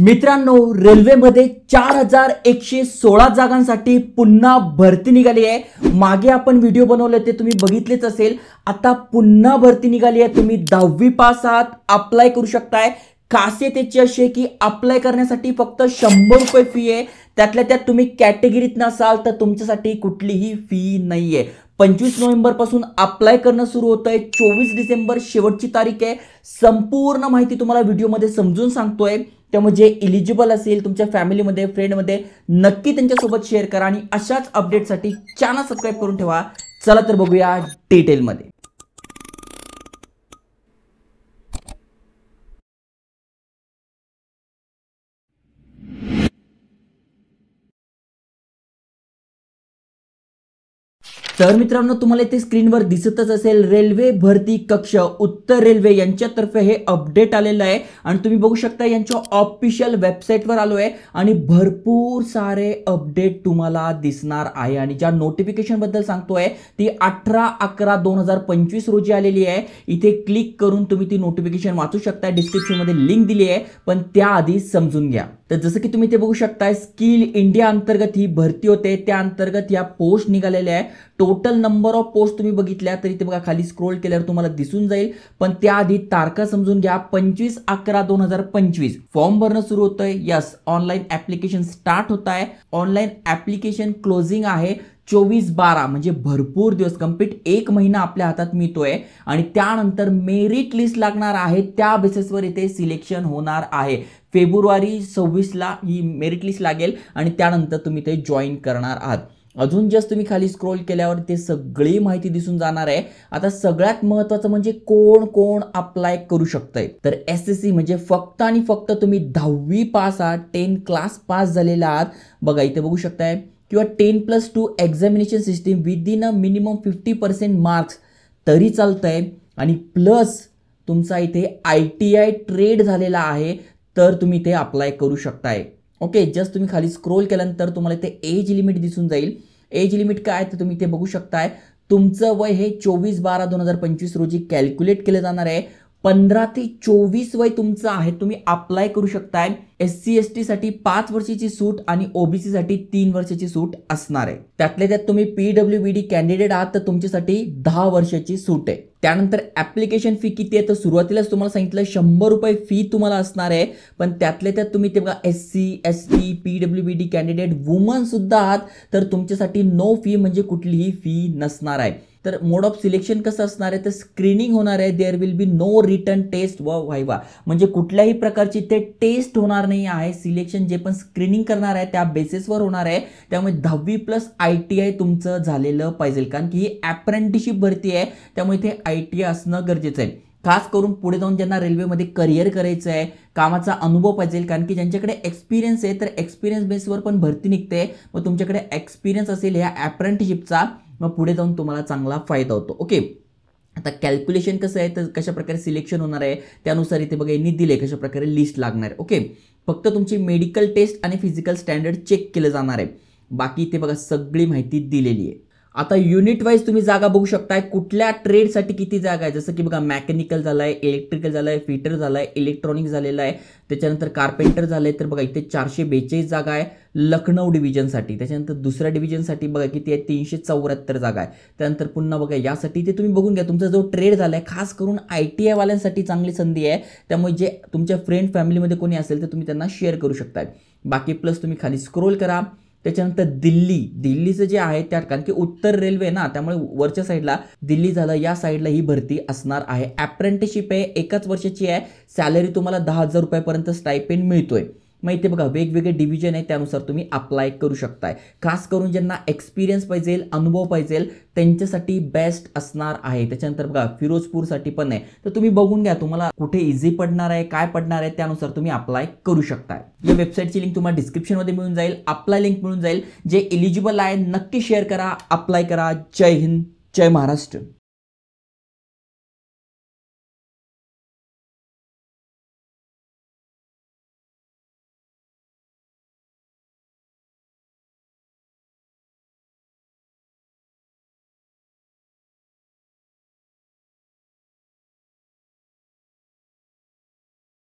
मित्रांनो, रेल्वेमध्ये 4116 जागांसाठी पुन्हा भरती निघाली आहे। मागे आपण व्हिडिओ बनवले ते तुम्ही बघितलेच असेल। आता पुन्हा भरती निघाली आहे। तुम्ही 10वी पास आहात, अप्लाय करू शकताय। खासियत याची अशी आहे की अप्लाय करण्यासाठी फक्त 100 रुपये फी आहे। त्यातल्या त्यात तुम्ही कॅटेगरीत नसाल तर तुमच्यासाठी कुठलीही फी नाहीये। 25 नोव्हेंबर पासून अप्लाय करणं सुरू होतंय। 24 डिसेंबर शेवटची तारीख आहे। संपूर्ण माहिती तुम्हाला व्हिडिओमध्ये समजून सांगतोय। त्यामुळे जे एलिजिबल असेल तुमच्या फॅमिलीमध्ये फ्रेंडमध्ये नक्की त्यांच्यासोबत शेअर करा आणि अशाच अपडेटसाठी चॅनल सबस्क्राइब करून ठेवा। चला तर बघूया डिटेलमध्ये। तर मित्रांनो, तुम्हाला इथे स्क्रीनवर दिसतच असेल रेल्वे भरती कक्ष उत्तर रेल्वे यांच्यातर्फे हे अपडेट आलेलं आहे आणि तुम्ही बघू शकता यांच्या ऑफिशियल वेबसाईटवर आलोय आणि भरपूर सारे अपडेट तुम्हाला दिसणार आहे। आणि ज्या नोटिफिकेशन बद्दल सांगतोय ती 18/11/2025 रोजी आलेली आहे। इथे क्लिक करून तुम्ही ती नोटिफिकेशन वाचू शकता। डिस्क्रिप्शन मध्ये लिंक दिली आहे, पण त्याआधी समजून घ्या। तर जसं की तुम्ही ते बघू शकता स्किल इंडिया अंतर्गत ही भरती होते। त्या अंतर्गत या पोस्ट निघालेल्या आहे। टोटल नंबर ऑफ पोस्ट तुम्ही बघितल्या तर इथे बघा खाली स्क्रोल केल्यावर तुम्हाला दिसून जाईल, पण त्याआधी तारखा समजून घ्या। 25/11/2025 फॉर्म भरणं सुरू होतंय। यस, ऑनलाईन ऍप्लिकेशन स्टार्ट होत आहे। ऑनलाईन ऍप्लिकेशन क्लोजिंग आहे 24/12 म्हणजे भरपूर दिवस, कंप्लीट 1 महिना आपल्या हातात मिळतोय। आणि त्यानंतर मेरिट लिस्ट लागणार आहे। त्या बेसिसवर इथे सिलेक्शन होणार आहे। फेब्रुवारी 26ला ही मेरिट लिस्ट लागेल आणि त्यानंतर तुम्ही ते जॉईन करणार आहात। अजून जस्ट तुम्ही खाली स्क्रोल केल्यावर ते सगळी माहिती दिसून जाणार आहे। आता सगळ्यात महत्त्वाचं म्हणजे कोण कोण अप्लाय करू शकतंय। तर एसएससी म्हणजे फक्त आणि फक्त तुम्ही 10वी पास आहात, 10 क्लास पास झालेला आहात। बघा इथे बघू शकताय किंवा 10+2 examination system within a minimum 50% marks तरी चालतंय। आणि प्लस तुमचा इथे ITI ट्रेड झालेला आहे तर तुम्ही इथे अप्लाय करू शकताय। ओके, जस्ट तुम्ही खाली स्क्रोल केल्यानंतर तुम्हाला इथे एज लिमिट दिसून जाईल। एज लिमिट काय तर तुम्ही इथे बघू शकताय तुमचं वय हे 24/12/2025 रोजी कॅल्क्युलेट केलं जाणार आहे। 15 ते 24 वय तुमचं आहे, तुम्ही अप्लाय करू शकताय। SC ST साठी 5 वर्षाची सूट आणि OBC साठी 3 वर्षाची सूट असणार आहे। त्यातल्या त्यात तुम्ही PWBD कॅन्डिडेट आहात तर तुमच्यासाठी 10 वर्षाची सूट आहे। त्यानंतर ऍप्लिकेशन फी किती आहे तर सुरुवातीलाच तुम्हाला सांगितलं 100 रुपये फी तुम्हाला असणार आहे, पण त्यातल्या त्यात तुम्ही ते बघा SC ST PWBD candidate woman सुद्धा आहात तर तुमच्यासाठी नो फी म्हणजे कुठलीही फी नसणार आहे। तर मोड ऑफ सिलेक्शन कसं असणार आहे तर स्क्रीनिंग होणार आहे। There will be no return test व व्हायवा म्हणजे कुठल्याही प्रकारची ते टेस्ट होणार नाही आहे। सिलेक्शन जे पण स्क्रीनिंग करणार आहे त्या बेसिसवर होणार आहे। त्यामुळे 10वी प्लस ITI तुमचं झालेलं पाहिजे, कारण की ही अप्रेंटिसशिप भरती आहे त्यामुळे इथे ITI असणं गरजेचं आहे। खास करून पुढे जाऊन ज्यांना रेल्वेमध्ये करिअर करायचं आहे, कामाचा अनुभव पाहिजे, कारण की ज्यांच्याकडे एक्सपिरियन्स आहे तर एक्सपिरियन्स बेसवर पण भरती निघते। मग तुमच्याकडे एक्सपिरियन्स असेल या अप्रेंटिसशिपचा मग पुढे जाऊन तुम्हाला चांगला फायदा होतो। ओके, आता कॅल्क्युलेशन कसं आहे तर कशा प्रकारे सिलेक्शन होणार आहे त्यानुसार इथे बघा यांनी दिले कशा प्रकारे लिस्ट लागणार आहे। ओके, फक्त तुमची मेडिकल टेस्ट आणि फिजिकल स्टँडर्ड चेक केलं जाणार आहे। बाकी इथे बघा सगळी माहिती दिलेली आहे। आता युनिट वाईज तुम्ही जागा बघू शकताय कुठल्या ट्रेडसाठी किती जागा आहे। जसं की बघा मेकॅनिकल झालाय, इलेक्ट्रिकल झालाय, फिटर झालाय, इलेक्ट्रॉनिक झालेलं आहे, त्याच्यानंतर कार्पेंटर झालंय तर बघा इथे 442 जागा आहे लखनौ डिव्हिजनसाठी। त्याच्यानंतर दुसऱ्या डिव्हिजनसाठी बघा किती आहे 374 जागा आहे। त्यानंतर पुन्हा बघा यासाठी ते तुम्ही बघून घ्या तुमचा जो ट्रेड झालाय खास करून ITI वाल्यांसाठी चांगली संधी आहे। त्यामुळे जे तुमच्या फ्रेंड फॅमिलीमध्ये कोणी असेल तर तुम्ही त्यांना शेअर करू शकताय। बाकी प्लस तुम्ही खाली स्क्रोल करा। त्याच्यानंतर दिल्लीचं जे आहे त्या, कारण की उत्तर रेल्वे ना त्यामुळे वरच्या साईडला दिल्ली झालं, या साईडला ही भरती असणार आहे। अप्रेंटिसशिप आहे, 1च वर्षाची आहे। सॅलरी तुम्हाला 10,000 रुपयापर्यंत स्टायपेंड मिळतोय। मग इथे बघा वेगवेगळे डिव्हिजन आहे त्यानुसार तुम्ही अप्लाय करू शकताय। खास करून ज्यांना एक्सपिरियन्स पाहिजे, अनुभव पाहिजे त्यांच्यासाठी बेस्ट असणार आहे। त्याच्यानंतर बघा फिरोजपूरसाठी पण आहे, तर तुम्ही बघून घ्या तुम्हाला कुठे इझी पडणार आहे, काय पडणार आहे त्यानुसार तुम्ही अप्लाय करू शकताय। या वेबसाईटची लिंक तुम्हाला डिस्क्रिप्शनमध्ये मिळून जाईल, अप्लाय लिंक मिळून जाईल। जे एलिजिबल आहे नक्की शेअर करा, अप्लाय करा। जय हिंद, जय महाराष्ट्र।